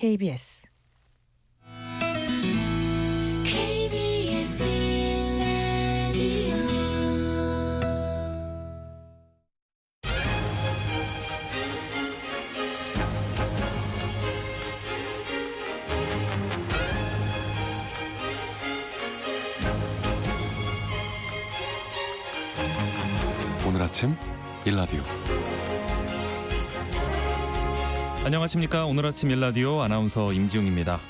KBS 오늘 아침 일라디오. 안녕하십니까. 오늘 아침 일라디오 아나운서 임지웅입니다.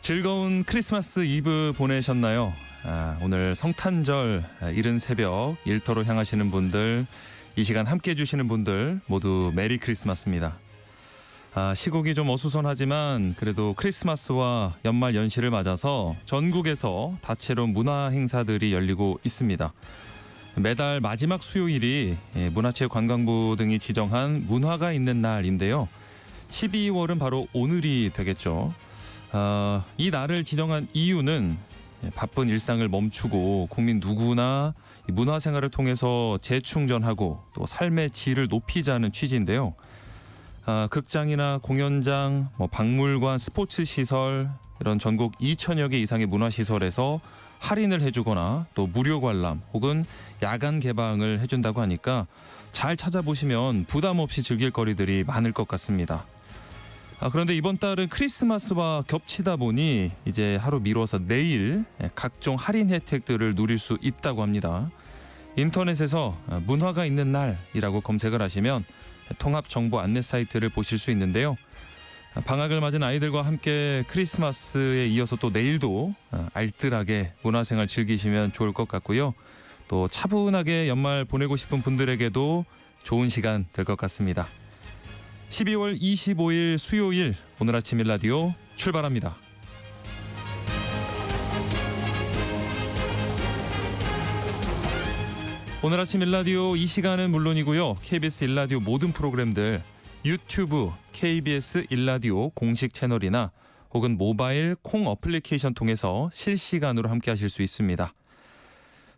즐거운 크리스마스 이브 보내셨나요? 오늘 성탄절 이른 새벽 일터로 향하시는 분들, 이 시간 함께해 주시는 분들 모두 메리 크리스마스입니다. 시국이 좀 어수선하지만 그래도 크리스마스와 연말 연시를 맞아서 전국에서 다채로운 문화 행사들이 열리고 있습니다. 매달 마지막 수요일이 문화체육관광부 등이 지정한 문화가 있는 날인데요. 12월은 바로 오늘이 되겠죠. 이 날을 지정한 이유는 바쁜 일상을 멈추고 국민 누구나 문화생활을 통해서 재충전하고 또 삶의 질을 높이자는 취지인데요. 극장이나 공연장, 박물관, 스포츠시설 이런 전국 2천여 개 이상의 문화시설에서 할인을 해주거나 또 무료 관람 혹은 야간 개방을 해준다고 하니까 잘 찾아보시면 부담 없이 즐길 거리들이 많을 것 같습니다. 그런데 이번 달은 크리스마스와 겹치다 보니 이제 하루 미뤄서 내일 각종 할인 혜택들을 누릴 수 있다고 합니다. 인터넷에서 문화가 있는 날이라고 검색을 하시면 통합 정보 안내 사이트를 보실 수 있는데요. 방학을 맞은 아이들과 함께 크리스마스에 이어서 또 내일도 알뜰하게 문화생활 즐기시면 좋을 것 같고요. 또 차분하게 연말 보내고 싶은 분들에게도 좋은 시간 될 것 같습니다. 12월 25일 수요일 오늘 아침 일라디오 출발합니다. 오늘 아침 일라디오 이 시간은 물론이고요. KBS 일라디오 모든 프로그램들 유튜브 KBS 일라디오 공식 채널이나 혹은 모바일 콩 어플리케이션 통해서 실시간으로 함께 하실 수 있습니다.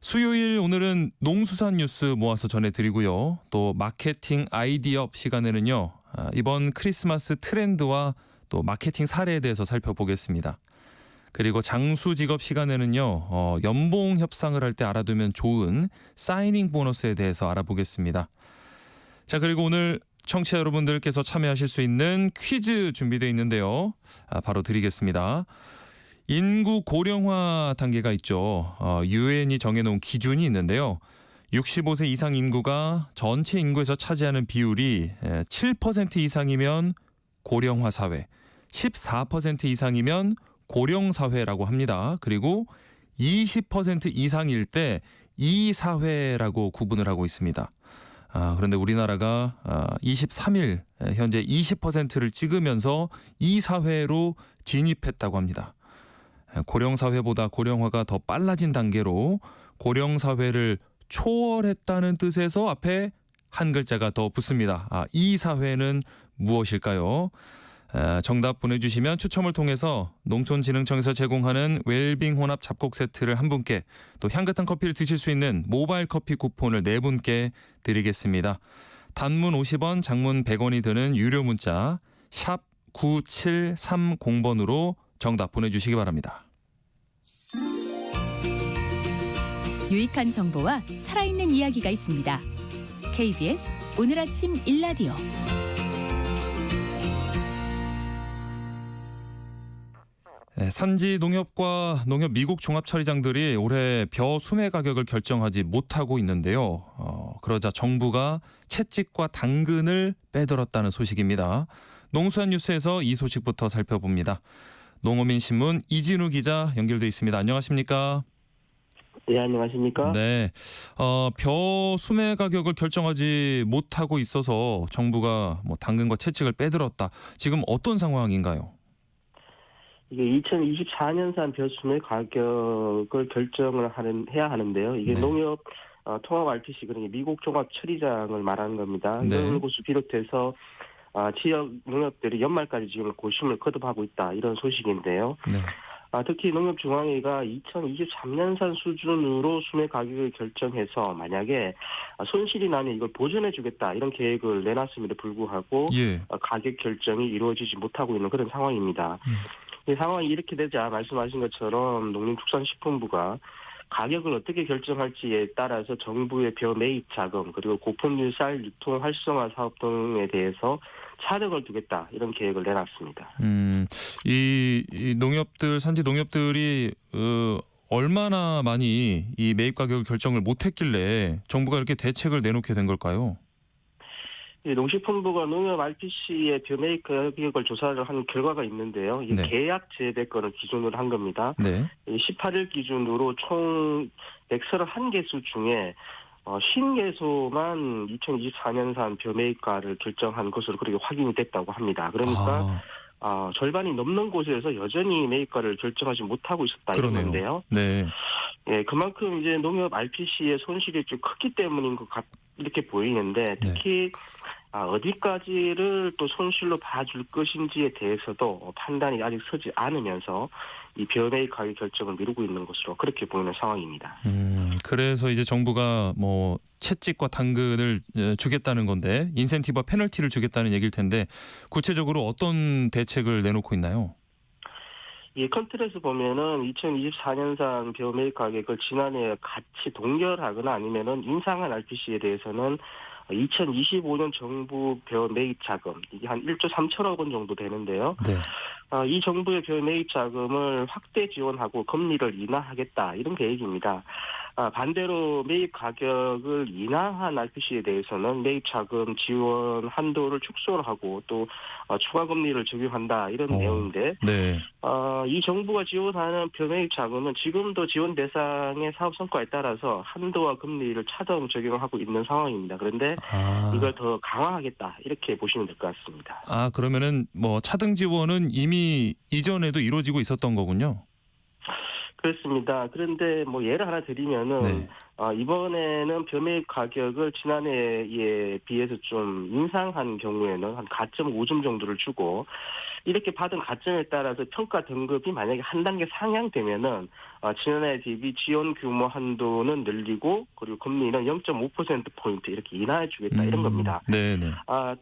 수요일 오늘은 농수산 뉴스 모아서 전해드리고요. 또 마케팅 아이디업 시간에는요. 이번 크리스마스 트렌드와 또 마케팅 사례에 대해서 살펴보겠습니다. 그리고 장수직업 시간에는요. 연봉 협상을 할 때 알아두면 좋은 사이닝 보너스에 대해서 알아보겠습니다. 자, 그리고 오늘 청취자 여러분들께서 참여하실 수 있는 퀴즈 준비되어 있는데요. 바로 드리겠습니다. 인구 고령화 단계가 있죠. 유엔이 정해놓은 기준이 있는데요. 65세 이상 인구가 전체 인구에서 차지하는 비율이 7% 이상이면 고령화 사회, 14% 이상이면 고령 사회라고 합니다. 그리고 20% 이상일 때 이 사회라고 구분을 하고 있습니다. 그런데 우리나라가 23일 현재 20%를 찍으면서 이 사회로 진입했다고 합니다. 고령사회보다 고령화가 더 빨라진 단계로 고령사회를 초월했다는 뜻에서 앞에 한 글자가 더 붙습니다. 이 사회는 무엇일까요? 정답 보내주시면 추첨을 통해서 농촌진흥청에서 제공하는 웰빙 혼합 잡곡 세트를 한 분께, 또 향긋한 커피를 드실 수 있는 모바일 커피 쿠폰을 네 분께 드리겠습니다. 단문 50원, 장문 100원이 드는 유료 문자 샵 9730번으로 정답 보내주시기 바랍니다. 유익한 정보와 살아있는 이야기가 있습니다. KBS 오늘 아침 일라디오. 산지 농협과 농협 미국 종합 처리장들이 올해 벼 수매 가격을 결정하지 못하고 있는데요. 그러자 정부가 채찍과 당근을 빼들었다는 소식입니다. 농수산 뉴스에서 이 소식부터 살펴봅니다. 농어민신문 이진우 기자 연결돼 있습니다. 안녕하십니까? 네, 안녕하십니까? 네, 벼 수매 가격을 결정하지 못하고 있어서 정부가 당근과 채찍을 빼들었다. 지금 어떤 상황인가요? 이게 2024년산 벼 수매 가격을 결정을 해야 하는데요. 이게 네. 농협 통합 RTC, 그러니까 미국 종합 처리장을 말하는 겁니다. 네. 이런 곳을 비롯해서 지역 농협들이 연말까지 지금 고심을 거듭하고 있다, 이런 소식인데요. 네. 특히 농협중앙회가 2023년산 수준으로 수매 가격을 결정해서 만약에 손실이 나면 이걸 보전해주겠다 이런 계획을 내놨음에도 불구하고 예. 가격 결정이 이루어지지 못하고 있는 그런 상황입니다. 이 상황이 이렇게 되자 말씀하신 것처럼 농림축산식품부가 가격을 어떻게 결정할지에 따라서 정부의 벼 매입 자금 그리고 고품질 쌀 유통 활성화 사업 등에 대해서 차등을 두겠다 이런 계획을 내놨습니다. 이 농협들 산지 농협들이 얼마나 많이 이 매입 가격을 결정을 못했길래 정부가 이렇게 대책을 내놓게 된 걸까요? 농식품부가 농협 RPC의 벼 매입 가격을 조사를 한 결과가 있는데요. 이 네. 계약 재배권을 기준으로 한 겁니다. 네. 18일 기준으로 총 131개수 중에 50개소만 2024년산 벼 매입가를 결정한 것으로 그렇게 확인이 됐다고 합니다. 그러니까 절반이 넘는 곳에서 여전히 매입가를 결정하지 못하고 있었다 이런 그러네요. 건데요. 네. 예, 그만큼 이제 농협 RPC의 손실이 좀 컸기 때문인 것 이렇게 보이는데 특히 어디까지를 또 손실로 봐줄 것인지에 대해서도 판단이 아직 서지 않으면서 이 벼 매입 가격 결정을 미루고 있는 것으로 그렇게 보이는 상황입니다. 그래서 이제 정부가 뭐 채찍과 당근을 주겠다는 건데 인센티브와 페널티를 주겠다는 얘기일 텐데 구체적으로 어떤 대책을 내놓고 있나요? 이 컨트롤에서 보면은 2024년산 벼 매입 가격을 지난해 같이 동결하거나 아니면은 인상한 RPC에 대해서는 2025년 정부 벼 매입 자금 이게 한 1조 3천억 원 정도 되는데요. 네. 이 정부의 벼 매입 자금을 확대 지원하고 금리를 인하하겠다 이런 계획입니다. 반대로 매입 가격을 인하한 RPC에 대해서는 매입 자금 지원 한도를 축소를 하고 또 추가 금리를 적용한다 이런 내용인데 네. 이 정부가 지원하는 벼 매입 자금은 지금도 지원 대상의 사업 성과에 따라서 한도와 금리를 차등 적용하고 있는 상황입니다. 그런데 이걸 더 강화하겠다 이렇게 보시면 될 것 같습니다. 그러면은 뭐 차등 지원은 이미 이전에도 이루어지고 있었던 거군요. 그렇습니다. 그런데 뭐 예를 하나 드리면은 네. 이번에는 벼 매입 가격을 지난해에 비해서 좀 인상한 경우에는 한 4.5점 정도를 주고 이렇게 받은 가점에 따라서 평가 등급이 만약에 한 단계 상향되면은 지난해 대비 지원 규모 한도는 늘리고 그리고 금리는 0.5%포인트 이렇게 인하해 주겠다 이런 겁니다. 네네.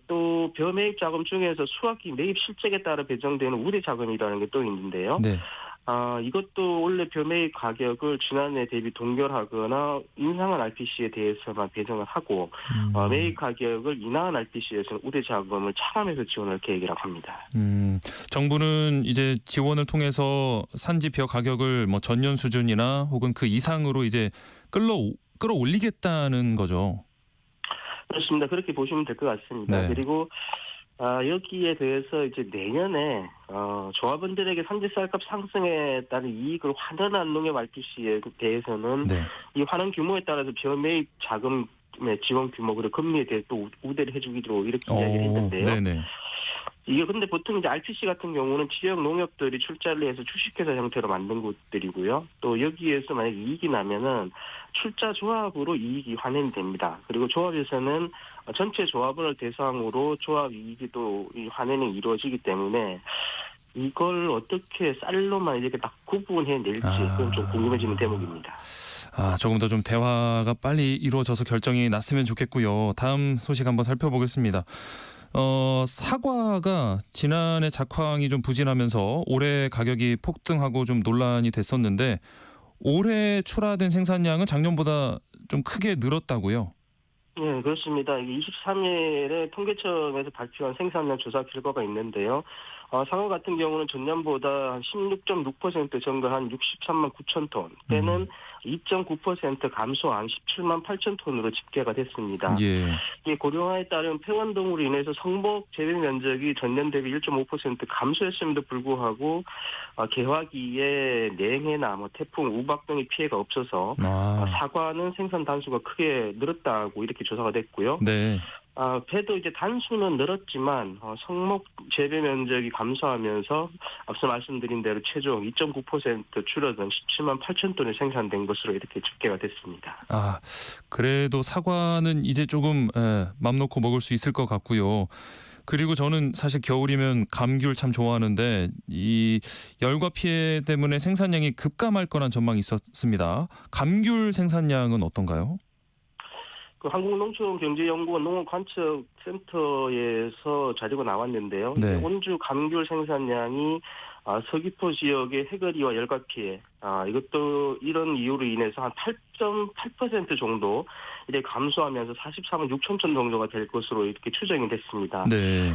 또 벼 매입 자금 중에서 수확기 매입 실적에 따라 배정되는 우대 자금이라는 게 또 있는데요. 네. 이것도 원래 벼 매입 가격을 지난해 대비 동결하거나 인상한 RPC에 대해서만 배정을 하고 매입 가격을 인하한 RPC에서는 우대 자금을 차감해서 지원할 계획이라고 합니다. 정부는 이제 지원을 통해서 산지 벼 가격을 뭐 전년 수준이나 혹은 그 이상으로 이제 끌어올리겠다는 거죠. 그렇습니다. 그렇게 보시면 될 것 같습니다. 네. 그리고 여기에 대해서 이제 내년에 조합원들에게 산지 쌀값 상승에 따른 이익을 환원한 농협 RPC에 대해서는 네. 이 환원 규모에 따라서 벼 매입 자금의 지원 규모 그리고 금리에 대해 또 우대를 해주기로 이렇게 이야기를 했는데요. 네네. 이게 근데 보통 이제 RPC 같은 경우는 지역 농협들이 출자를 해서 주식회사 형태로 만든 곳들이고요. 또 여기에서 만약 이익이 나면은 출자 조합으로 이익이 환원이 됩니다. 그리고 조합에서는 전체 조합원을 대상으로 조합 이익이 또 환원이 이루어지기 때문에 이걸 어떻게 쌀로만 이렇게 딱 구분해낼지 그건 좀 궁금해지는 대목입니다. 조금 더 좀 대화가 빨리 이루어져서 결정이 났으면 좋겠고요. 다음 소식 한번 살펴보겠습니다. 사과가 지난해 작황이 좀 부진하면서 올해 가격이 폭등하고 좀 논란이 됐었는데 올해 출하된 생산량은 작년보다 좀 크게 늘었다고요? 네, 그렇습니다. 23일에 통계청에서 발표한 생산량 조사 결과가 있는데요. 사과 같은 경우는 전년보다 16.6% 증가한 63만 9천 톤, 때는 2.9% 감소한 17만 8천 톤으로 집계가 됐습니다. 예. 이 고령화에 따른 폐원 등으로 인해서 성복 재배 면적이 전년 대비 1.5% 감소했음에도 불구하고 개화기에 냉해나 태풍, 우박 등의 피해가 없어서 사과는 생산 단수가 크게 늘었다고 이렇게 조사가 됐고요. 네. 배도 이제 단수는 늘었지만 성목 재배 면적이 감소하면서 앞서 말씀드린 대로 최종 2.9% 줄어든 17만 8천 톤이 생산된 것으로 이렇게 집계가 됐습니다. 그래도 사과는 이제 조금 맘 놓고 먹을 수 있을 것 같고요. 그리고 저는 사실 겨울이면 감귤 참 좋아하는데 이 열과 피해 때문에 생산량이 급감할 거란 전망이 있었습니다. 감귤 생산량은 어떤가요? 그 한국농촌경제연구원 농업관측센터에서 자료가 나왔는데요. 네. 온주 감귤 생산량이 서귀포 지역의 해거리와 열과 피해, 이것도 이런 이유로 인해서 한 8.8% 정도 이렇게 감소하면서 43만 6천 톤 정도가 될 것으로 이렇게 추정이 됐습니다. 네.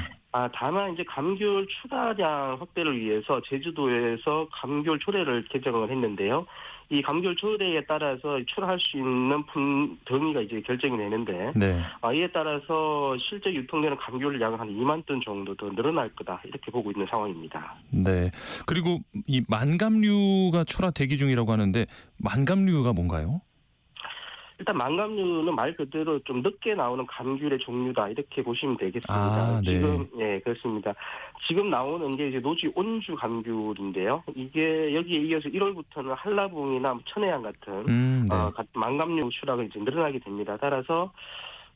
다만 이제 감귤 추가량 확대를 위해서 제주도에서 감귤 조례를 개정을 했는데요. 이 감귤 조례에 따라서 출하할 수 있는 범위가 이제 결정이 되는데, 네. 이에 따라서 실제 유통되는 감귤 양은 한 2만 톤 정도 더 늘어날 거다 이렇게 보고 있는 상황입니다. 네. 그리고 이 만감류가 출하 대기 중이라고 하는데 만감류가 뭔가요? 일단 만감류는 말 그대로 좀 늦게 나오는 감귤의 종류다 이렇게 보시면 되겠습니다. 네. 지금 그렇습니다. 지금 나오는 게 이제 노지 온주 감귤인데요. 이게 여기에 이어서 1월부터는 한라봉이나 천혜향 같은 네. 만감류 수량이 이제 늘어나게 됩니다. 따라서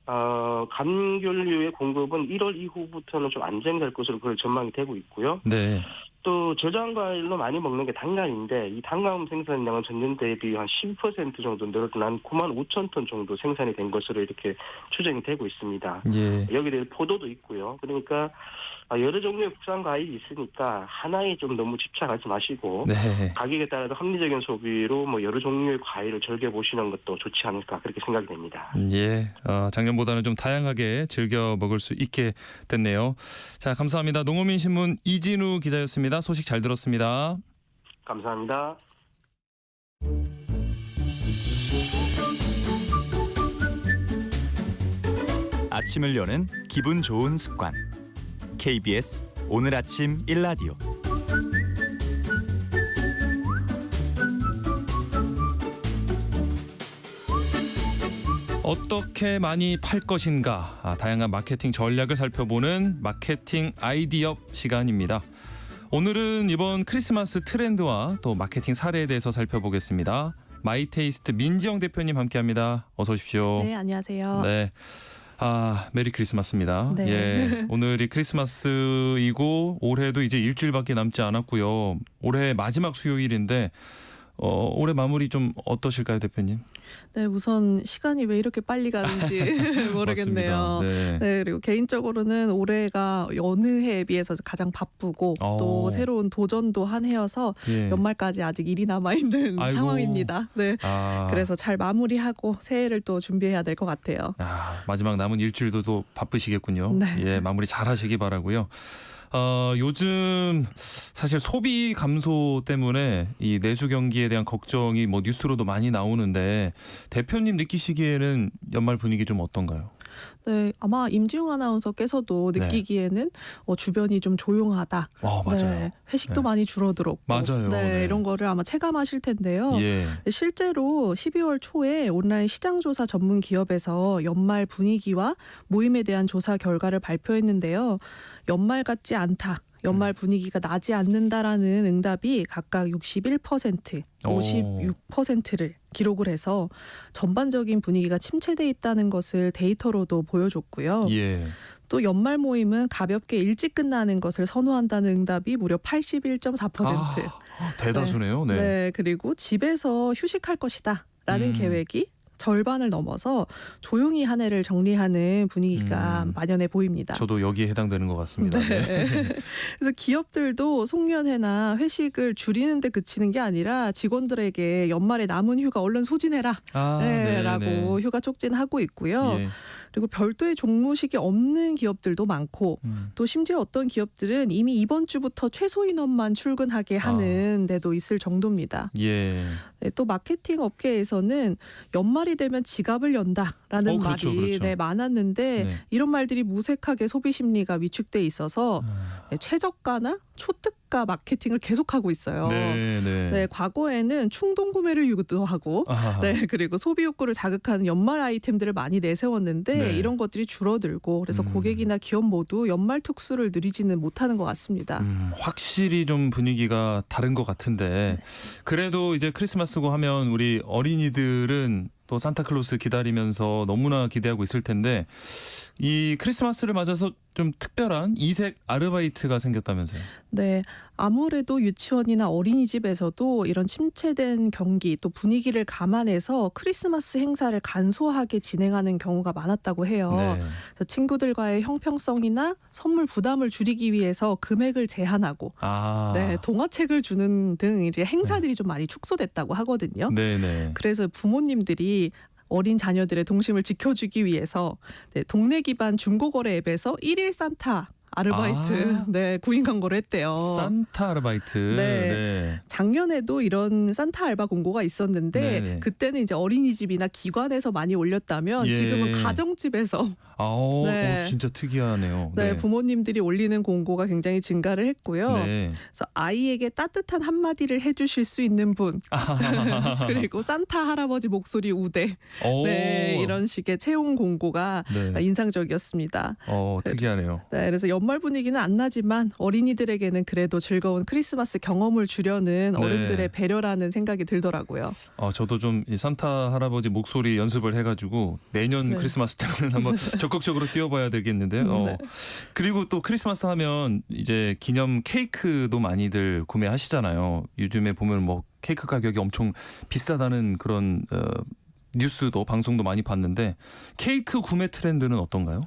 감귤류의 공급은 1월 이후부터는 좀 안정될 것으로 그걸 전망이 되고 있고요. 네. 또 저장 과일로 많이 먹는 게 당간인데 이 당간 생산량은 전년 대비 한 12% 정도 늘어난 9만 5천 톤 정도 생산이 된 것으로 이렇게 추정이 되고 있습니다. 예. 여기에 대해 포도도 있고요. 그러니까 여러 종류의 국산 과일이 있으니까 하나에 좀 너무 집착하지 마시고 네. 가격에 따라서 합리적인 소비로 뭐 여러 종류의 과일을 즐겨 보시는 것도 좋지 않을까 그렇게 생각이 됩니다. 예. 작년보다는 좀 다양하게 즐겨 먹을 수 있게 됐네요. 자, 감사합니다. 농어민신문 이진우 기자였습니다. 소식 잘 들었습니다. 감사합니다. 아침을 여는 기분 좋은 습관. KBS 오늘 아침 일라디오. 어떻게 많이 팔 것인가? 다양한 마케팅 전략을 살펴보는 마케팅 아이디어 시간입니다. 오늘은 이번 크리스마스 트렌드와 또 마케팅 사례에 대해서 살펴보겠습니다. 마이테이스트 민지영 대표님 함께합니다. 어서 오십시오. 네, 안녕하세요. 네. 메리 크리스마스입니다. 네. 예, 오늘이 크리스마스이고 올해도 이제 일주일밖에 남지 않았고요. 올해 마지막 수요일인데 올해 마무리 좀 어떠실까요, 대표님? 네, 우선 시간이 왜 이렇게 빨리 가는지 모르겠네요. 맞습니다. 네. 네, 그리고 개인적으로는 올해가 어느 해에 비해서 가장 바쁘고 또 새로운 도전도 한 해여서 예. 연말까지 아직 일이 남아 있는 아이고. 상황입니다. 네. 그래서 잘 마무리하고 새해를 또 준비해야 될 것 같아요. 마지막 남은 일주일도 또 바쁘시겠군요. 네. 예, 마무리 잘 하시기 바라고요. 요즘 사실 소비 감소 때문에 이 내수 경기에 대한 걱정이 뭐 뉴스로도 많이 나오는데 대표님 느끼시기에는 연말 분위기 좀 어떤가요? 네, 아마 임지웅 아나운서께서도 느끼기에는 주변이 좀 조용하다. 맞아요. 네, 회식도 네. 많이 줄어들었고, 맞아요. 네. 이런 거를 아마 체감하실 텐데요. 예. 실제로 12월 초에 온라인 시장조사 전문 기업에서 연말 분위기와 모임에 대한 조사 결과를 발표했는데요. 연말 같지 않다. 연말 분위기가 나지 않는다라는 응답이 각각 61%, 56%를 기록을 해서 전반적인 분위기가 침체돼 있다는 것을 데이터로도 보여줬고요. 예. 또 연말 모임은 가볍게 일찍 끝나는 것을 선호한다는 응답이 무려 81.4%. 대다수네요. 네. 네, 그리고 집에서 휴식할 것이다라는 계획이 절반을 넘어서 조용히 한 해를 정리하는 분위기가 만연해 보입니다. 저도 여기에 해당되는 것 같습니다. 네. 네. 그래서 기업들도 송년회나 회식을 줄이는 데 그치는 게 아니라 직원들에게 연말에 남은 휴가 얼른 소진해라 라고 휴가 촉진하고 있고요. 예. 그리고 별도의 종무식이 없는 기업들도 많고 또 심지어 어떤 기업들은 이미 이번 주부터 최소 인원만 출근하게 하는 데도 있을 정도입니다. 예. 네, 또 마케팅 업계에서는 연말이 되면 지갑을 연다라는 그렇죠, 말이 그렇죠. 많았는데 네. 이런 말들이 무색하게 소비 심리가 위축돼 있어서 최저가나 초특가 마케팅을 계속하고 있어요. 네. 과거에는 충동 구매를 유도하고 네, 그리고 소비 욕구를 자극하는 연말 아이템들을 많이 내세웠는데 네. 이런 것들이 줄어들고 그래서 고객이나 기업 모두 연말 특수를 누리지는 못하는 것 같습니다. 확실히 좀 분위기가 다른 것 같은데 그래도 이제 크리스마스고 하면 우리 어린이들은 또 산타클로스 기다리면서 너무나 기대하고 있을 텐데 이 크리스마스를 맞아서 좀 특별한 이색 아르바이트가 생겼다면서요? 네, 아무래도 유치원이나 어린이집에서도 이런 침체된 경기 또 분위기를 감안해서 크리스마스 행사를 간소하게 진행하는 경우가 많았다고 해요. 네. 그래서 친구들과의 형평성이나 선물 부담을 줄이기 위해서 금액을 제한하고 아. 네, 동화책을 주는 등 이제 행사들이 좀 많이 축소됐다고 하거든요. 네네. 그래서 부모님들이 어린 자녀들의 동심을 지켜주기 위해서 네, 동네 기반 중고거래 앱에서 1일 산타 아르바이트 아. 네, 구인 광고를 했대요. 산타 아르바이트. 네. 작년에도 이런 산타 알바 공고가 있었는데 네네. 그때는 이제 어린이집이나 기관에서 많이 올렸다면 예. 지금은 가정집에서 아우, 네. 진짜 특이하네요. 네, 부모님들이 올리는 공고가 굉장히 증가를 했고요. 네. 그래서 아이에게 따뜻한 한마디를 해주실 수 있는 분 그리고 산타 할아버지 목소리 우대 오. 네, 이런 식의 채용 공고가 네. 인상적이었습니다. 특이하네요. 네, 그래서 연말 분위기는 안 나지만 어린이들에게는 그래도 즐거운 크리스마스 경험을 주려는 네. 어른들의 배려라는 생각이 들더라고요. 저도 좀 이 산타 할아버지 목소리 연습을 해가지고 내년 네. 크리스마스 때는 한번 적극적으로 뛰어봐야 되겠는데요. 네. 그리고 또 크리스마스 하면 이제 기념 케이크도 많이들 구매하시잖아요. 요즘에 보면 뭐 케이크 가격이 엄청 비싸다는 그런 뉴스도 방송도 많이 봤는데 케이크 구매 트렌드는 어떤가요?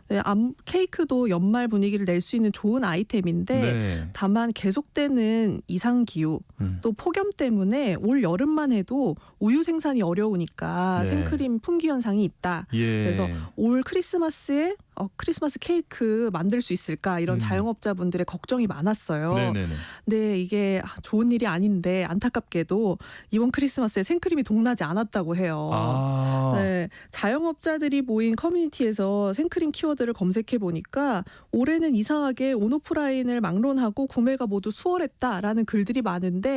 네, 케이크도 연말 분위기를 낼 수 있는 좋은 아이템인데 네. 다만 계속되는 이상 기후 또 폭염 때문에 올 여름만 해도 우유 생산이 어려우니까 네. 생크림 품귀 현상이 있다. 예. 그래서 올 크리스마스에 크리스마스 케이크 만들 수 있을까 이런 자영업자분들의 걱정이 많았어요. 네네네. 근데 이게 좋은 일이 아닌데 안타깝게도 이번 크리스마스에 생크림이 동나지 않았다고 해요. 네, 자영업자들이 모인 커뮤니티에서 생크림 키워드를 검색해 보니까 올해는 이상하게 온오프라인을 막론하고 구매가 모두 수월했다라는 글들이 많은데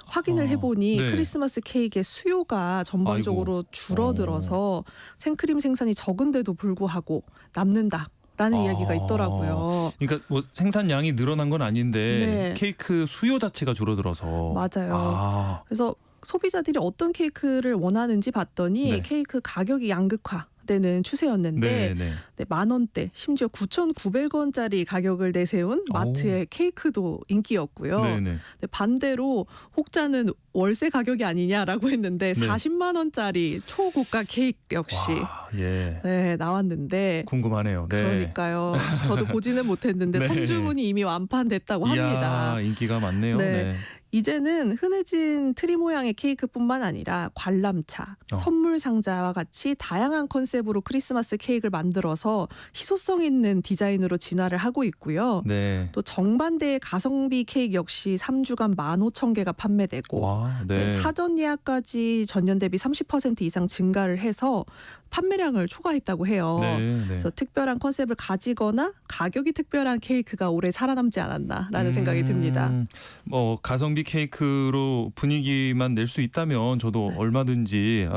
확인을 해보니 네. 크리스마스 케이크의 수요가 전반적으로 줄어들어서 생크림 생산이 적은데도 불구하고 남는다라는 이야기가 있더라고요. 그러니까 뭐 생산량이 늘어난 건 아닌데 네. 케이크 수요 자체가 줄어들어서 맞아요. 그래서 소비자들이 어떤 케이크를 원하는지 봤더니 네. 케이크 가격이 양극화되는 추세였는데 네. 네, 10,000원대 심지어 9,900원짜리 가격을 내세운 마트의 케이크도 인기였고요. 네네. 근데 반대로 혹자는 월세 가격이 아니냐라고 했는데 네. 40만 원짜리 초고가 케이크 역시 와, 예. 네, 나왔는데 궁금하네요. 네. 그러니까요. 저도 보지는 못했는데 네. 선주문이 이미 완판됐다고 합니다. 이야, 인기가 많네요. 네. 네. 이제는 흔해진 트리 모양의 케이크뿐만 아니라 관람차, 선물 상자와 같이 다양한 컨셉으로 크리스마스 케이크를 만들어서 희소성 있는 디자인으로 진화를 하고 있고요. 네. 또 정반대의 가성비 케이크 역시 3주간 15,000개가 판매되고 와, 네, 네. 사전 예약까지 전년 대비 30% 이상 증가를 해서 판매량을 초과했다고 해요. 네. 그래서 특별한 컨셉을 가지거나 가격이 특별한 케이크가 올해 살아남지 않았나라는 생각이 듭니다. 뭐 가성비 케이크로 분위기만 낼 수 있다면 저도 네. 얼마든지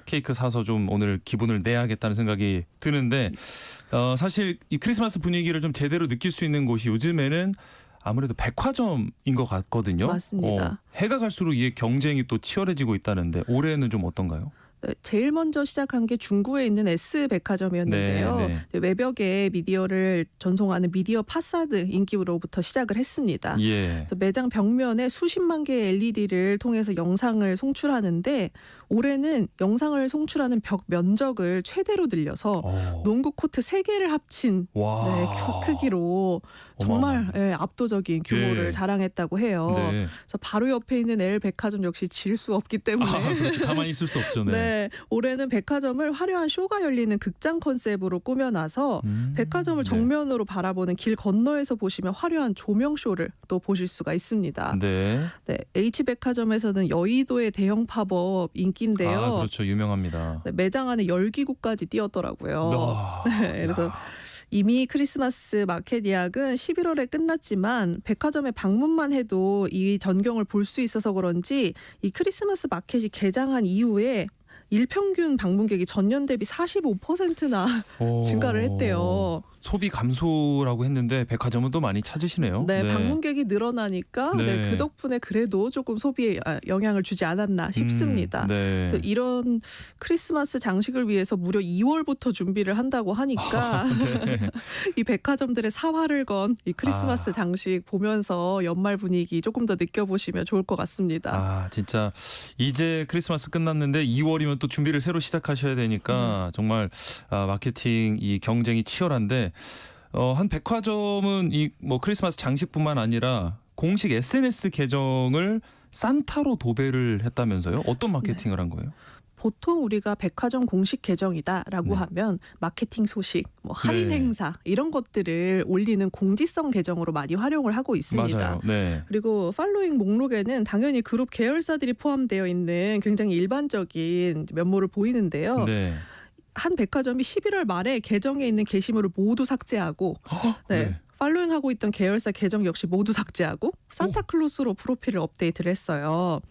케이크 사서 좀 오늘 기분을 내야겠다는 생각이 드는데 사실 이 크리스마스 분위기를 좀 제대로 느낄 수 있는 곳이 요즘에는 아무래도 백화점인 것 같거든요. 맞습니다. 해가 갈수록 이게 경쟁이 또 치열해지고 있다는데 올해는 좀 어떤가요? 네, 제일 먼저 시작한 게 중구에 있는 S 백화점이었는데요. 네, 네. 외벽에 미디어를 전송하는 미디어 파사드 인기로부터 시작을 했습니다. 예. 그래서 매장 벽면에 수십만 개의 LED를 통해서 영상을 송출하는데 올해는 영상을 송출하는 벽 면적을 최대로 늘려서 농구 코트 3개를 합친 와. 네, 크기로 정말 어마어마하네. 압도적인 규모를 예. 자랑했다고 해요. 네. 그래서 바로 옆에 있는 L 백화점 역시 질 수 없기 때문에 그렇죠. 가만히 있을 수 없죠. 네. 네, 올해는 백화점을 화려한 쇼가 열리는 극장 컨셉으로 꾸며놔서 백화점을 정면으로 바라보는 길 건너에서 보시면 화려한 조명 쇼를 또 보실 수가 있습니다. 네. 네, H 백화점에서는 여의도의 대형 팝업 인기인데요. 그렇죠. 유명합니다. 네, 매장 안에 열기구까지 띄었더라고요. 네, 그래서 이미 크리스마스 마켓 예약은 11월에 끝났지만 백화점에 방문만 해도 이 전경을 볼 수 있어서 그런지 이 크리스마스 마켓이 개장한 이후에 일평균 방문객이 전년 대비 45%나 증가를 했대요. 소비 감소라고 했는데 백화점은 또 많이 찾으시네요. 네, 방문객이 늘어나니까 네. 그 덕분에 그래도 조금 소비에 영향을 주지 않았나 싶습니다. 네. 그래서 이런 크리스마스 장식을 위해서 무려 2월부터 준비를 한다고 하니까 네. 이 백화점들의 사활을 건 이 크리스마스 장식 보면서 연말 분위기 조금 더 느껴보시면 좋을 것 같습니다. 아, 진짜 이제 크리스마스 끝났는데 2월이면 또 준비를 새로 시작하셔야 되니까 정말 마케팅 이 경쟁이 치열한데 한 백화점은 이 뭐 크리스마스 장식뿐만 아니라 공식 SNS 계정을 산타로 도배를 했다면서요? 어떤 마케팅을 한 거예요? 보통 우리가 백화점 공식 계정이다라고 네. 하면 마케팅 소식, 뭐 할인 네. 행사 이런 것들을 올리는 공지성 계정으로 많이 활용을 하고 있습니다. 맞아요. 네. 그리고 팔로잉 목록에는 당연히 그룹 계열사들이 포함되어 있는 굉장히 일반적인 면모를 보이는데요. 네. 한 백화점이 11월 말에 계정에 있는 게시물을 모두 삭제하고 네. 팔로잉하고 있던 계열사 계정 역시 모두 삭제하고 산타클로스로 프로필을 업데이트를 했어요.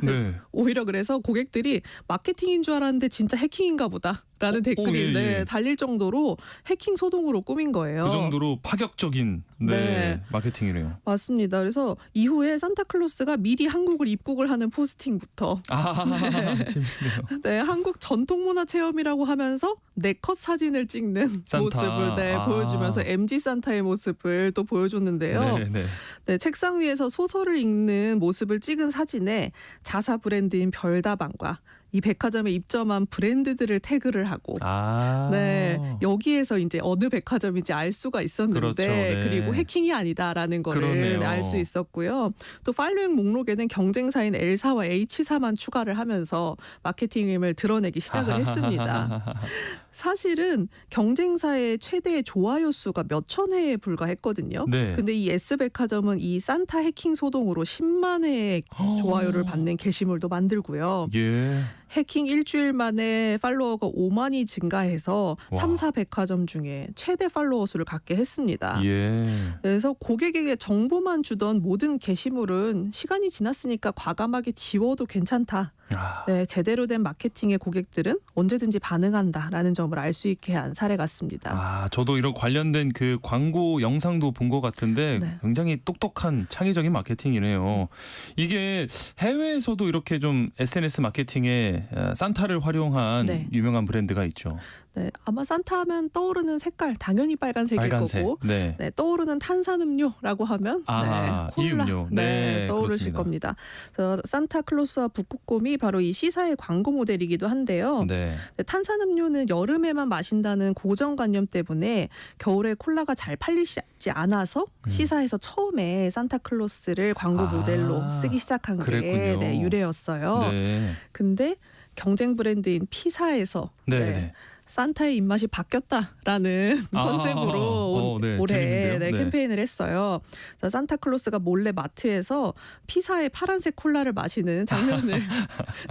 네. 오히려 그래서 고객들이 마케팅인 줄 알았는데 진짜 해킹인가 보다라는 댓글이 예, 예. 달릴 정도로 해킹 소동으로 꾸민 거예요. 그 정도로 파격적인 네. 마케팅이네요. 맞습니다. 그래서 이후에 산타클로스가 미리 한국을 입국을 하는 포스팅부터 재밌네요. 네, 한국 전통문화 체험이라고 하면서 네컷 사진을 찍는 산타. 모습을 보여주면서 MG 산타의 모습을 또 보여줬는데요. 네. 네, 책상 위에서 소설을 읽는 모습을 찍은 사진에 자사 브랜드인 별다방과 이 백화점에 입점한 브랜드들을 태그를 하고 네, 여기에서 이제 어느 백화점인지 알 수가 있었는데 그렇죠. 네. 그리고 해킹이 아니다라는 거를 그러네요. 알 수 있었고요. 또 팔로잉 목록에는 경쟁사인 L사와 H사만 추가를 하면서 마케팅임을 드러내기 시작을 했습니다. 사실은 경쟁사의 최대 좋아요 수가 몇천 회에 불과했거든요. 네. 근데 이 S백화점은 이 산타 해킹 소동으로 10만 회의 좋아요를 받는 게시물도 만들고요. 예. 해킹 일주일 만에 팔로워가 5만이 증가해서 와. 3사 백화점 중에 최대 팔로워 수를 갖게 했습니다. 예. 그래서 고객에게 정보만 주던 모든 게시물은 시간이 지났으니까 과감하게 지워도 괜찮다. 아, 네, 제대로 된 마케팅의 고객들은 언제든지 반응한다라는 점을 알 수 있게 한 사례 같습니다. 저도 이런 관련된 그 광고 영상도 본 것 같은데 네. 굉장히 똑똑한 창의적인 마케팅이네요. 이게 해외에서도 이렇게 좀 SNS 마케팅에 산타를 활용한 네. 유명한 브랜드가 있죠. 네, 아마 산타 하면 떠오르는 색깔 당연히 빨간색일 빨간색. 거고 네. 네, 떠오르는 탄산음료라고 하면 아, 네, 이 콜라 음료. 네, 네, 떠오르실 그렇습니다. 겁니다. 그래서 산타클로스와 북극곰이 바로 이 시사의 광고 모델이기도 한데요. 네. 탄산음료는 여름에만 마신다는 고정관념 때문에 겨울에 콜라가 잘 팔리지 않아서 시사에서 처음에 산타클로스를 광고 모델로 쓰기 시작한 게 그랬군요. 네, 유래였어요. 네. 근데 경쟁 브랜드인 피사에서 네. 산타의 입맛이 바뀌었다라는 컨셉으로 네, 올해 재밌는데요. 네. 캠페인을 했어요. 그래서 산타클로스가 몰래 마트에서 피사의 파란색 콜라를 마시는 장면을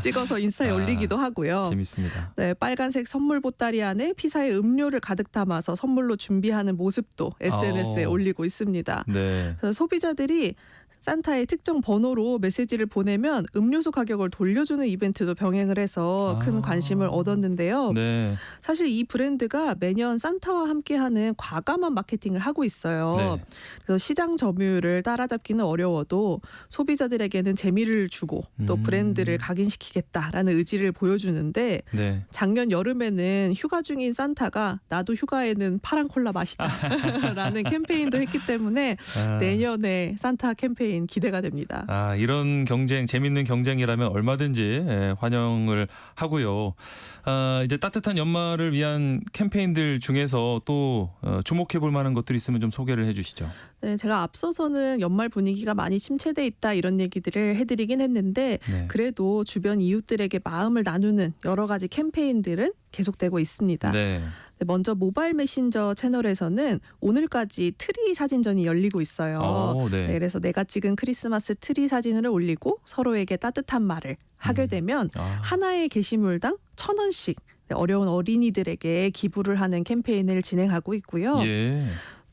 찍어서 인스타에 올리기도 하고요. 재밌습니다. 네, 빨간색 선물 보따리 안에 피사의 음료를 가득 담아서 선물로 준비하는 모습도 SNS에 올리고 있습니다. 네. 그래서 소비자들이 산타의 특정 번호로 메시지를 보내면 음료수 가격을 돌려주는 이벤트도 병행을 해서 큰 관심을 얻었는데요. 네. 사실 이 브랜드가 매년 산타와 함께하는 과감한 마케팅을 하고 있어요. 네. 그래서 시장 점유율을 따라잡기는 어려워도 소비자들에게는 재미를 주고 또 브랜드를 각인시키겠다라는 의지를 보여주는데 네. 작년 여름에는 휴가 중인 산타가 나도 휴가에는 파란 콜라 마시자라는 캠페인도 했기 때문에 내년에 산타 캠페인 기대가 됩니다. 이런 경쟁, 재밌는 경쟁이라면 얼마든지 환영을 하고요. 이제 따뜻한 연말을 위한 캠페인들 중에서 또 주목해 볼 만한 것들이 있으면 좀 소개를 해 주시죠. 네, 제가 앞서서는 연말 분위기가 많이 침체돼 있다 이런 얘기들을 해드리긴 했는데 네. 그래도 주변 이웃들에게 마음을 나누는 여러 가지 캠페인들은 계속되고 있습니다. 네. 먼저 모바일 메신저 채널에서는 오늘까지 트리 사진전이 열리고 있어요. 네. 네, 그래서 내가 찍은 크리스마스 트리 사진을 올리고 서로에게 따뜻한 말을 하게 되면 하나의 게시물당 1,000원씩 어려운 어린이들에게 기부를 하는 캠페인을 진행하고 있고요. 예.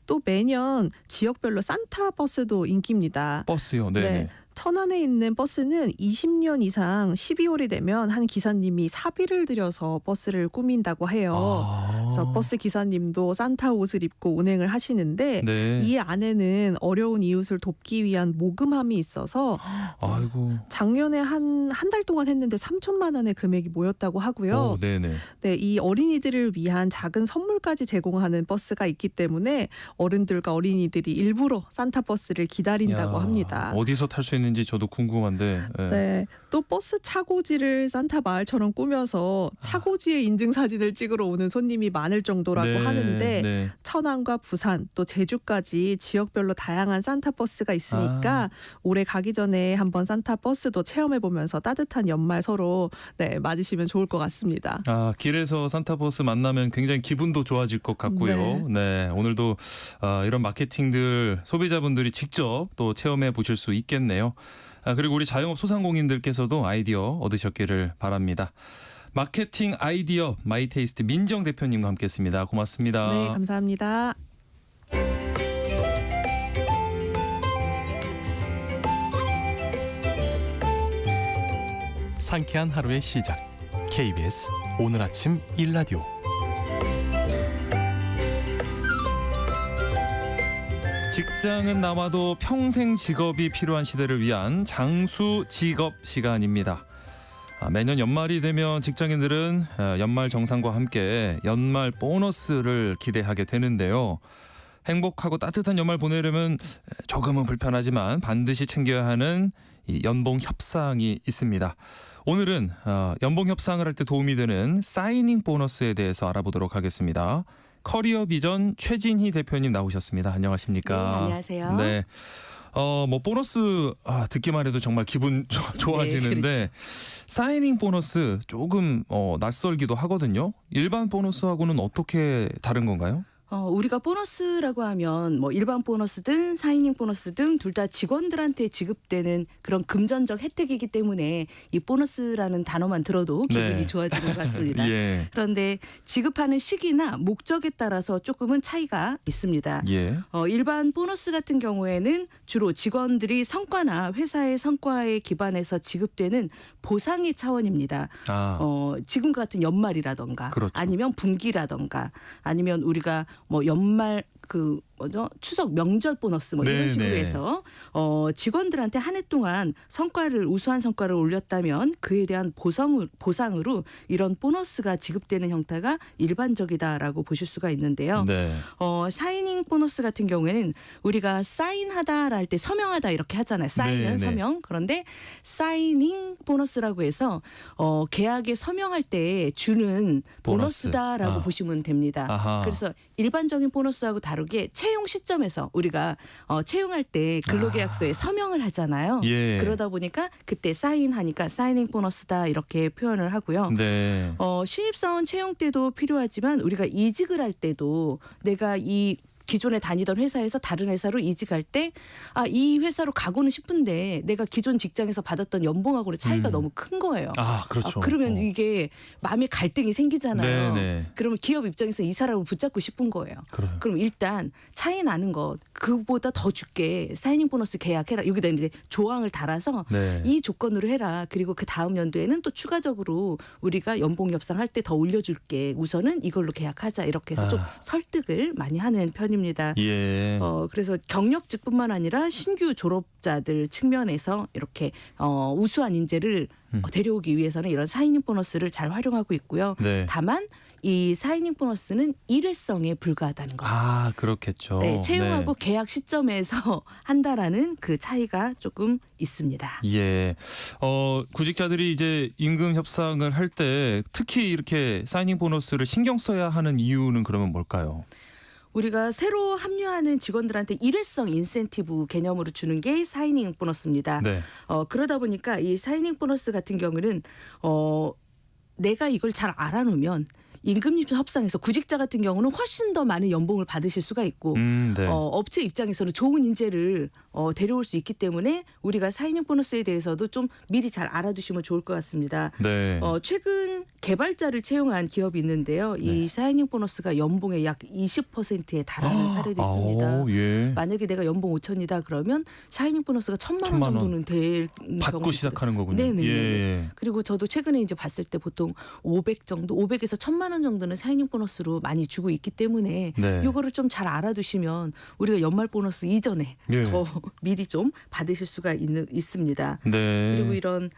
또 매년 지역별로 산타 버스도 인기입니다. 버스요. 네. 천안에 있는 버스는 20년 이상 12월이 되면 한 기사님이 사비를 들여서 버스를 꾸민다고 해요. 그래서 버스 기사님도 산타 옷을 입고 운행을 하시는데 네. 이 안에는 어려운 이웃을 돕기 위한 모금함이 있어서 아이고. 작년에 한 달 동안 했는데 3천만 원의 금액이 모였다고 하고요. 네네. 네, 이 어린이들을 위한 작은 선물까지 제공하는 버스가 있기 때문에 어른들과 어린이들이 일부러 산타 버스를 기다린다고 야, 합니다. 어디서 탈 수 있는지 저도 궁금한데. 예. 네, 또 버스 차고지를 산타 마을처럼 꾸며서 차고지의 인증 사진을 찍으러 오는 손님이 많을 정도라고 네, 하는데 네. 천안과 부산 또 제주까지 지역별로 다양한 산타 버스가 있으니까 올해 가기 전에 한번 산타 버스도 체험해 보면서 따뜻한 연말 서로 네, 맞으시면 좋을 것 같습니다. 아, 길에서 산타버스 만나면 굉장히 기분도 좋아질 것 같고요. 네, 오늘도 이런 마케팅들 소비자분들이 직접 또 체험해 보실 수 있겠네요. 그리고 우리 자영업 소상공인들께서도 아이디어 얻으셨기를 바랍니다. 마케팅 아이디어 마이테이스트 민정 대표님과 함께했습니다. 고맙습니다. 네, 감사합니다. 상쾌한 하루의 시작. KBS 오늘 아침 일라디오. 직장은 남아도 평생 직업이 필요한 시대를 위한 장수 직업 시간입니다. 매년 연말이 되면 직장인들은 연말 정산과 함께 연말 보너스를 기대하게 되는데요. 행복하고 따뜻한 연말 보내려면 조금은 불편하지만 반드시 챙겨야 하는 이 연봉 협상이 있습니다. 오늘은 연봉 협상을 할 때 도움이 되는 사이닝 보너스에 대해서 알아보도록 하겠습니다. 커리어 비전 최진희 대표님 나오셨습니다. 안녕하십니까? 네, 안녕하세요. 네. 뭐 보너스 듣기만 해도 정말 기분 좋아지는데 네, 그렇죠. 사이닝 보너스 조금 낯설기도 하거든요. 일반 보너스하고는 어떻게 다른 건가요? 우리가 보너스라고 하면 뭐 일반 보너스든 사이닝 보너스 등 둘 다 직원들한테 지급되는 그런 금전적 혜택이기 때문에 이 보너스라는 단어만 들어도 기분이 네. 좋아지는 것 같습니다. 예. 그런데 지급하는 시기나 목적에 따라서 조금은 차이가 있습니다. 예. 일반 보너스 같은 경우에는 주로 직원들이 성과나 회사의 성과에 기반해서 지급되는 보상의 차원입니다. 지금 같은 연말이라던가 그렇죠. 아니면 분기라던가 아니면 우리가 뭐 연말 추석 명절 보너스 뭐 이런 식으로 네네. 해서 직원들한테 한 해 동안 우수한 성과를 올렸다면 그에 대한 보상으로 이런 보너스가 지급되는 형태가 일반적이다라고 보실 수가 있는데요. 네. 사이닝 보너스 같은 경우에는 우리가 사인하다라 할 때 서명하다 이렇게 하잖아요. 사인은 네네. 서명. 그런데 사이닝 보너스라고 해서 계약에 서명할 때 주는 보너스. 보너스다라고 보시면 됩니다. 아하. 그래서 일반적인 보너스하고 다르게 채용 시점에서 우리가 채용할 때 근로계약서에 서명을 하잖아요. 예. 그러다 보니까 그때 사인하니까 사이닝 보너스다 이렇게 표현을 하고요. 네. 신입사원 채용 때도 필요하지만 우리가 이직을 할 때도 내가 이 기존에 다니던 회사에서 다른 회사로 이직할 때 이 회사로 가고는 싶은데 내가 기존 직장에서 받았던 연봉하고는 차이가 너무 큰 거예요. 그렇죠. 그러면 이게 마음에 갈등이 생기잖아요. 네네. 그러면 기업 입장에서 이 사람을 붙잡고 싶은 거예요. 그래요. 그럼 일단 차이 나는 것 그보다 더 줄게 사이닝 보너스 계약해라. 여기다 이제 조항을 달아서 네. 이 조건으로 해라. 그리고 그 다음 연도에는 또 추가적으로 우리가 연봉 협상할 때 더 올려줄게. 우선은 이걸로 계약하자. 이렇게 해서 좀 설득을 많이 하는 편입니다. 예. 그래서 경력직뿐만 아니라 신규 졸업자들 측면에서 이렇게 우수한 인재를 데려오기 위해서는 이런 사이닝 보너스를 잘 활용하고 있고요. 네. 다만 이 사이닝 보너스는 일회성에 불과하다는 거예요. 그렇겠죠. 네, 채용하고 네. 계약 시점에서 한다라는 그 차이가 조금 있습니다. 예. 구직자들이 이제 임금 협상을 할 때 특히 이렇게 사이닝 보너스를 신경 써야 하는 이유는 그러면 뭘까요? 우리가 새로 합류하는 직원들한테 일회성 인센티브 개념으로 주는 게 사이닝 보너스입니다. 네. 그러다 보니까 이 사이닝 보너스 같은 경우는 내가 이걸 잘 알아놓으면 임금 협상에서 구직자 같은 경우는 훨씬 더 많은 연봉을 받으실 수가 있고 네. 업체 입장에서는 좋은 인재를 데려올 수 있기 때문에 우리가 4인용 보너스에 대해서도 좀 미리 잘 알아두시면 좋을 것 같습니다. 네. 최근 개발자를 채용한 기업이 있는데요. 이 4인용 보너스가 연봉의 약 20%에 달하는 사례도 있습니다. 예. 만약에 내가 연봉 5천이다 그러면 4인용 보너스가 1,000만 원 1,000만 원. 정도는 될 받고 경우도 시작하는 거군요. 네네네. 예. 그리고 저도 최근에 이제 봤을 때 보통 500 정도, 500에서 1,000만 원 정도는 4인용 보너스로 많이 주고 있기 때문에 네. 이거를 좀 잘 알아두시면 우리가 연말 보너스 이전에 예. 더 미리 좀 받으실 수가 있습니다. 네. 그리고 이런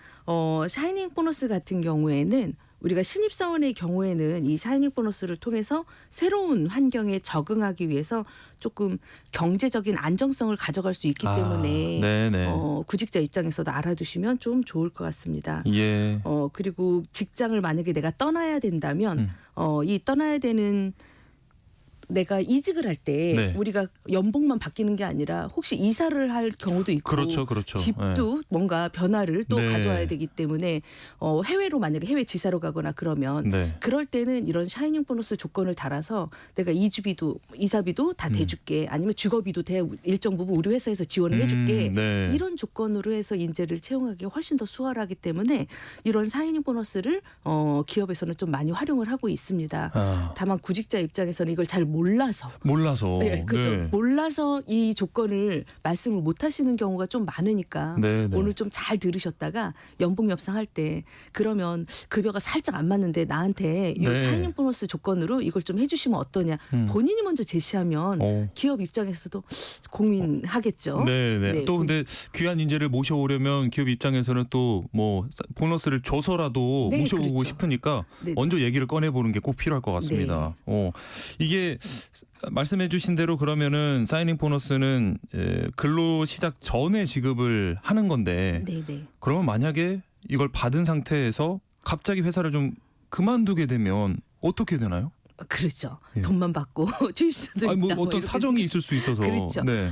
샤이닝 보너스 같은 경우에는 우리가 신입사원의 경우에는 이 샤이닝 보너스를 통해서 새로운 환경에 적응하기 위해서 조금 경제적인 안정성을 가져갈 수 있기 때문에 네네. 구직자 입장에서도 알아두시면 좀 좋을 것 같습니다. 예. 그리고 직장을 만약에 내가 떠나야 된다면 이 떠나야 되는 내가 이직을 할 때 네. 우리가 연봉만 바뀌는 게 아니라 혹시 이사를 할 경우도 있고 그렇죠. 집도 뭔가 변화를 또 네. 가져와야 되기 때문에 해외로 만약에 해외 지사로 가거나 그러면 네. 그럴 때는 이런 샤이닝 보너스 조건을 달아서 내가 이주비도 이사비도 다 대줄게 아니면 주거비도 일정 부분 우리 회사에서 지원을 해줄게 네. 이런 조건으로 해서 인재를 채용하기 훨씬 더 수월하기 때문에 이런 샤이닝 보너스를 기업에서는 좀 많이 활용을 하고 있습니다. 아, 다만 구직자 입장에서는 이걸 잘 몰라서 몰라서. 네, 그죠. 네. 몰라서 이 조건을 말씀을 못 하시는 경우가 좀 많으니까 네, 네. 오늘 좀 잘 들으셨다가 연봉 협상할 때 그러면 급여가 살짝 안 맞는데 나한테 이 네. 샤이닝 보너스 조건으로 이걸 좀 해주시면 어떠냐. 본인이 먼저 제시하면 기업 입장에서도 고민하겠죠. 네네. 네, 또 근데 귀한 인재를 모셔오려면 기업 입장에서는 또 뭐 보너스를 줘서라도 네, 모셔오고 그렇죠. 싶으니까 네. 먼저 얘기를 꺼내보는 게 꼭 필요할 것 같습니다. 이게 말씀해주신 대로 그러면은 사이닝 보너스는 근로 시작 전에 지급을 하는 건데 네네. 그러면 만약에 이걸 받은 상태에서 갑자기 회사를 좀 그만두게 되면 어떻게 되나요? 그렇죠. 예. 돈만 받고 줄 수도 아니, 있다. 뭐 어떤 이렇게 사정이 있을 수 있어서. 그렇죠. 네.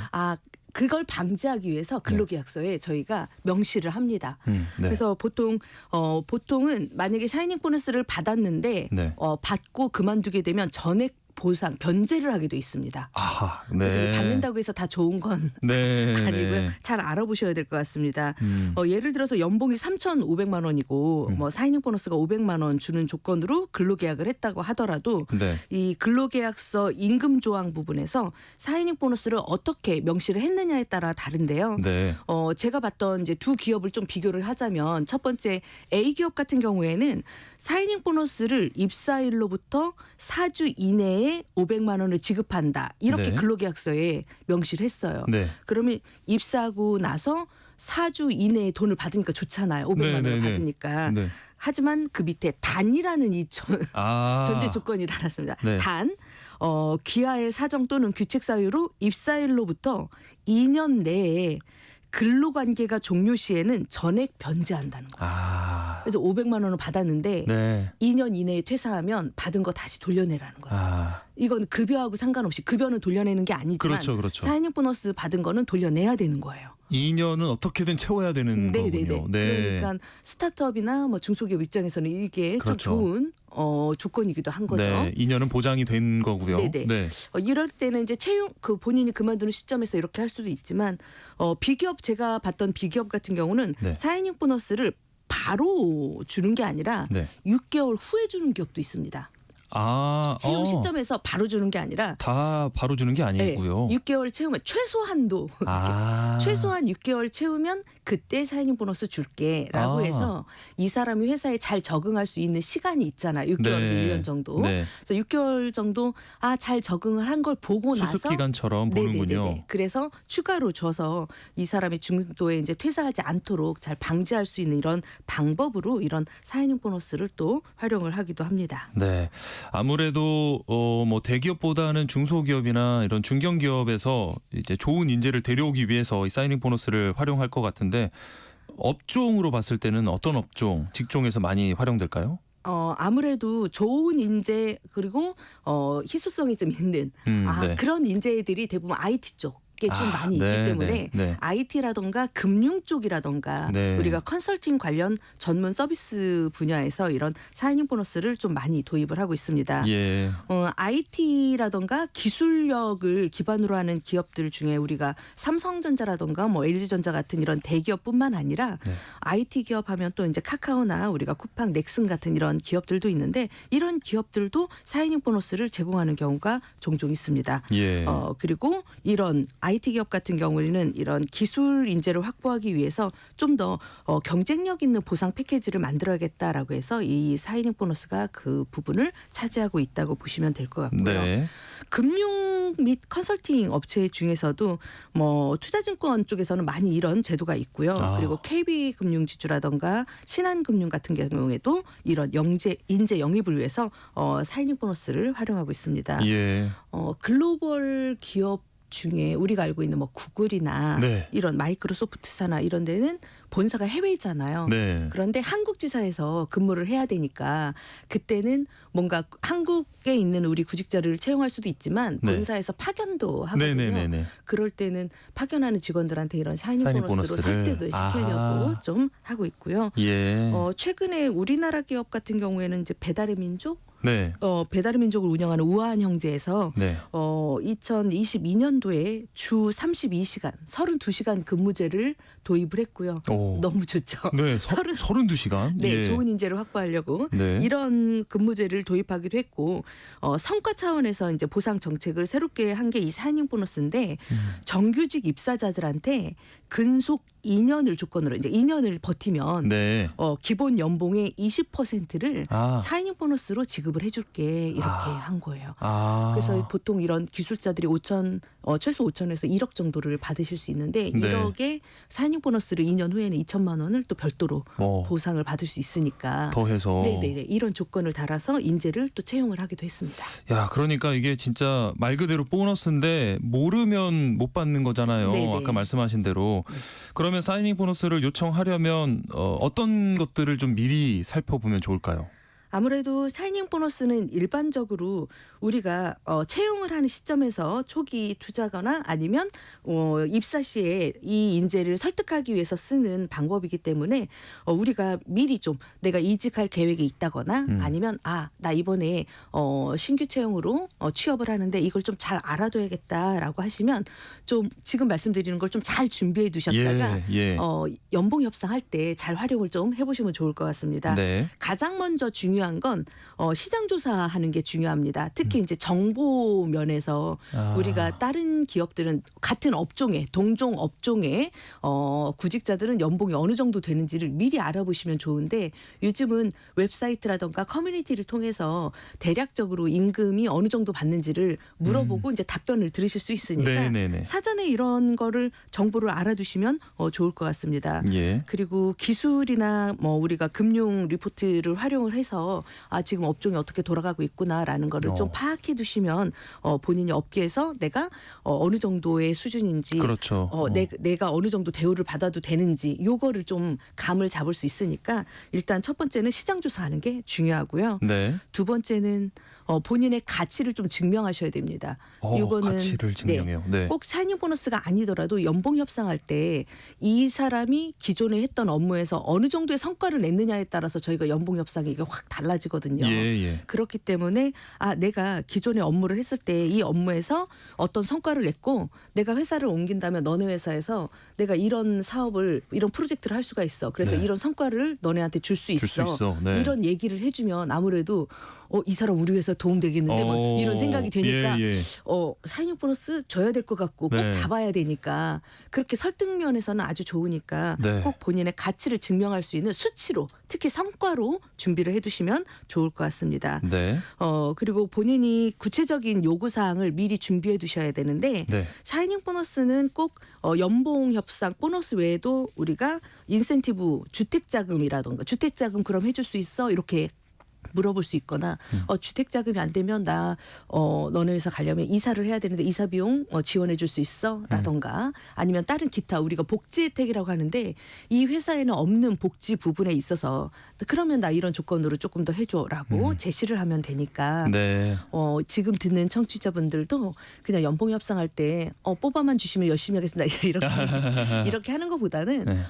그걸 방지하기 위해서 근로계약서에 저희가 명시를 합니다. 네. 그래서 보통은 만약에 샤이닝 보너스를 받았는데 네. 받고 그만두게 되면 전액 보상 변제를 하게 돼 있습니다. 아하. 네. 그래서 이게 받는다고 해서 다 좋은 건 네. 아니고요. 네. 잘 알아보셔야 될 것 같습니다. 예를 들어서 연봉이 3,500만 원이고 뭐 사이닝 보너스가 500만 원 주는 조건으로 근로계약을 했다고 하더라도 네. 이 근로계약서 임금 조항 부분에서 사이닝 보너스를 어떻게 명시를 했느냐에 따라 다른데요. 네. 제가 봤던 이제 두 기업을 좀 비교를 하자면 첫 번째 A 기업 같은 경우에는 사이닝 보너스를 입사일로부터 4주 이내에 500만 원을 지급한다. 이렇게 네. 근로계약서에 명시를 했어요. 네. 그러면 입사하고 나서 4주 이내에 돈을 받으니까 좋잖아요. 500만 네, 원을 네, 네. 받으니까. 네. 하지만 그 밑에 단이라는 이 아. 전제 조건이 달았습니다. 네. 단 기하의 사정 또는 규칙 사유로 입사일로부터 2년 내에 근로관계가 종료 시에는 전액 변제한다는 거예요. 아. 그래서 500만 원을 받았는데 네. 2년 이내에 퇴사하면 받은 거 다시 돌려내라는 거죠. 아. 이건 급여하고 상관없이 급여는 돌려내는 게 아니지만 그렇죠, 그렇죠. 사인용 보너스 받은 거는 돌려내야 되는 거예요. 2년은 어떻게든 채워야 되는 거군요. 네. 그러니까 스타트업이나 뭐 중소기업 입장에서는 이게 그렇죠. 좀 좋은 조건이기도 한 거죠. 네. 2년은 보장이 된 거고요. 네네. 네. 이럴 때는 이제 채용 본인이 그만두는 시점에서 이렇게 할 수도 있지만 비기업 제가 봤던 비기업 같은 경우는 네. 사인용 보너스를 바로 주는 게 아니라 네. 6개월 후에 주는 기업도 있습니다. 아. 채용 시점에서 바로 주는 게 아니라 다 바로 주는 게 아니고요. 6개월 채우면 최소한도 아. 최소한 6개월 채우면 그때 사인용 보너스 줄게라고 아. 해서 이 사람이 회사에 잘 적응할 수 있는 시간이 있잖아요. 6개월에서 네. 1년 정도. 네. 그래서 6개월 정도 잘 적응을 한 걸 보고 나서 수습 기간처럼 보는군요. 네네네네. 그래서 추가로 줘서 이 사람이 중도에 이제 퇴사하지 않도록 잘 방지할 수 있는 이런 방법으로 이런 사인용 보너스를 또 활용을 하기도 합니다. 네. 아무래도 뭐 대기업보다는 중소기업이나 이런 중견기업에서 이제 좋은 인재를 데려오기 위해서 이 사이닝 보너스를 활용할 것 같은데 업종으로 봤을 때는 어떤 업종, 직종에서 많이 활용될까요? 아무래도 좋은 인재 그리고 희소성이 좀 있는 네. 그런 인재들이 대부분 IT 쪽. 게 좀 많이 있기 네, 때문에 네. IT라던가 금융 쪽이라던가 네. 우리가 컨설팅 관련 전문 서비스 분야에서 이런 사이닝 보너스를 좀 많이 도입을 하고 있습니다. 예. IT라던가 기술력을 기반으로 하는 기업들 중에 우리가 삼성전자라던가 뭐 LG전자 같은 이런 대기업뿐만 아니라 네. IT 기업 하면 또 이제 카카오나 우리가 쿠팡, 넥슨 같은 이런 기업들도 있는데 이런 기업들도 사이닝 보너스를 제공하는 경우가 종종 있습니다. 예. 그리고 이런 IT 기업 같은 경우에는 이런 기술 인재를 확보하기 위해서 좀 더 경쟁력 있는 보상 패키지를 만들어야겠다라고 해서 이 사이닝 보너스가 그 부분을 차지하고 있다고 보시면 될 것 같고요. 네. 금융 및 컨설팅 업체 중에서도 뭐 투자증권 쪽에서는 많이 이런 제도가 있고요. 아. 그리고 KB금융지주라던가 신한금융 같은 경우에도 이런 인재 영입을 위해서 사이닝 보너스를 활용하고 있습니다. 예. 글로벌 기업 중에 우리가 알고 있는 뭐 구글이나 네. 이런 마이크로소프트사나 이런 데는 본사가 해외잖아요. 네. 그런데 한국 지사에서 근무를 해야 되니까 그때는 뭔가 한국에 있는 우리 구직자를 채용할 수도 있지만 네. 본사에서 파견도 하거든요. 네네네네. 그럴 때는 파견하는 직원들한테 이런 사이닝 사이닝 보너스로 보너스를. 설득을 시키려고 아하. 좀 하고 있고요. 예. 최근에 우리나라 기업 같은 경우에는 이제 배달의 민족 네. 배달의 민족을 운영하는 우아한 형제에서 네. 2022년도에 주 32시간, 32시간 근무제를 도입을 했고요. 오. 너무 좋죠. 네. 30 32시간. 네, 예. 좋은 인재를 확보하려고 네. 이런 근무제를 도입하기도 했고 성과 차원에서 이제 보상 정책을 새롭게 한 게 이 사이닝 보너스인데 정규직 입사자들한테 근속 2년을 조건으로 이제 2년을 버티면 네. 기본 연봉의 20%를 아. 사이닝 보너스로 지급을 해줄게 이렇게 한 거예요. 아. 그래서 보통 이런 기술자들이 최소 5천에서 1억 정도를 받으실 수 있는데 네. 1억에 사이닝 보너스를 2년 후에는 2천만 원을 또 별도로 보상을 받을 수 있으니까. 더해서. 네네네 이런 조건을 달아서 인재를 또 채용을 하기도 했습니다. 야, 그러니까 이게 진짜 말 그대로 보너스인데 모르면 못 받는 거잖아요. 네네. 아까 말씀하신 대로. 그러면 사이닝 보너스를 요청하려면 어떤 것들을 좀 미리 살펴보면 좋을까요? 아무래도 사이닝 보너스는 일반적으로 우리가 채용을 하는 시점에서 초기 투자거나 아니면 입사 시에 이 인재를 설득하기 위해서 쓰는 방법이기 때문에 우리가 미리 좀 내가 이직할 계획이 있다거나 아니면 나 이번에 신규 채용으로 취업을 하는데 이걸 좀 잘 알아둬야겠다라고 하시면 좀 지금 말씀드리는 걸 좀 잘 준비해 두셨다가 예. 연봉 협상할 때 잘 활용을 좀 해보시면 좋을 것 같습니다. 네. 가장 먼저 중요한 건 시장 조사하는 게 중요합니다. 특히 이제 정보 면에서 우리가 다른 기업들은 같은 업종에 동종 업종에 구직자들은 연봉이 어느 정도 되는지를 미리 알아보시면 좋은데 요즘은 웹사이트라던가 커뮤니티를 통해서 대략적으로 임금이 어느 정도 받는지를 물어보고 이제 답변을 들으실 수 있으니까 네네네. 사전에 이런 거를 정보를 알아두시면 좋을 것 같습니다. 예. 그리고 기술이나 뭐 우리가 금융 리포트를 활용을 해서 지금 업종이 어떻게 돌아가고 있구나라는 거를 좀 파악해 두시면 본인이 업계에서 내가 어느 정도의 수준인지 그렇죠. 내가 어느 정도 대우를 받아도 되는지 요거를 좀 감을 잡을 수 있으니까 일단 첫 번째는 시장 조사하는 게 중요하고요. 네. 두 번째는 본인의 가치를 좀 증명하셔야 됩니다. 가치를 증명해요. 네. 꼭 사이닝 보너스가 아니더라도 연봉 협상할 때 이 사람이 기존에 했던 업무에서 어느 정도의 성과를 냈느냐에 따라서 저희가 연봉 협상이 이게 확 달라지거든요. 예. 그렇기 때문에 내가 기존에 업무를 했을 때 이 업무에서 어떤 성과를 냈고 내가 회사를 옮긴다면 너네 회사에서 내가 이런 사업을 이런 프로젝트를 할 수가 있어. 그래서 네. 이런 성과를 너네한테 줄 수 있어. 네. 이런 얘기를 해주면 아무래도 이 사람 우리 회사 도움 되겠는데 뭐 이런 생각이 되니까 사이닝 보너스 줘야 될 것 같고 꼭 네. 잡아야 되니까 그렇게 설득 면에서는 아주 좋으니까 네. 꼭 본인의 가치를 증명할 수 있는 수치로 특히 성과로 준비를 해두시면 좋을 것 같습니다. 네. 그리고 본인이 구체적인 요구 사항을 미리 준비해 두셔야 되는데 네. 사이닝 보너스는 꼭 연봉 협상 보너스 외에도 우리가 인센티브 주택자금이라던가 주택자금 그럼 해줄 수 있어 이렇게 물어볼 수 있거나 주택 자금이 안 되면 나 너네 회사 가려면 이사를 해야 되는데 이사 비용 지원해 줄 수 있어? 라던가 아니면 다른 기타 우리가 복지 혜택이라고 하는데 이 회사에는 없는 복지 부분에 있어서 그러면 나 이런 조건으로 조금 더 해줘라고 제시를 하면 되니까 네. 지금 듣는 청취자분들도 그냥 연봉 협상할 때 뽑아만 주시면 열심히 하겠습니다 이렇게 하는 것보다는 네.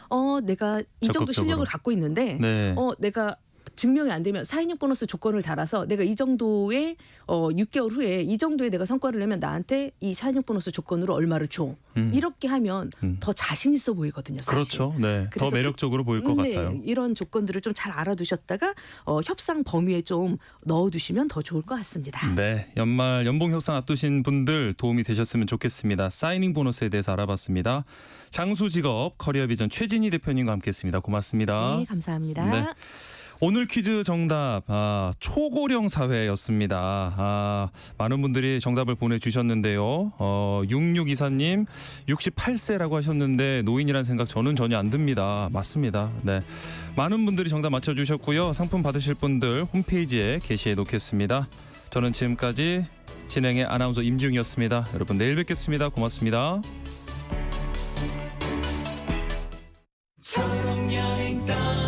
내가 이 정도 적극적으로. 실력을 갖고 있는데 네. 내가 증명이 안 되면 4인용 보너스 조건을 달아서 내가 이 정도의 6개월 후에 이 정도의 내가 성과를 내면 나한테 이 4인용 보너스 조건으로 얼마를 줘. 이렇게 하면 더 자신 있어 보이거든요. 사실. 그렇죠. 네. 더 그래서 매력적으로 보일 것 같아요. 이런 조건들을 좀 잘 알아두셨다가 협상 범위에 좀 넣어두시면 더 좋을 것 같습니다. 네, 연말 연봉 협상 앞두신 분들 도움이 되셨으면 좋겠습니다. 사이닝 보너스에 대해서 알아봤습니다. 장수직업 커리어비전 최진희 대표님과 함께했습니다. 고맙습니다. 네, 감사합니다. 네. 오늘 퀴즈 정답 초고령 사회였습니다. 많은 분들이 정답을 보내주셨는데요. 6624님 68세라고 하셨는데 노인이란 생각 저는 전혀 안 듭니다. 맞습니다. 네, 많은 분들이 정답 맞춰주셨고요. 상품 받으실 분들 홈페이지에 게시해 놓겠습니다. 저는 지금까지 진행의 아나운서 임지웅이었습니다. 여러분 내일 뵙겠습니다. 고맙습니다. 처럼 여행 떠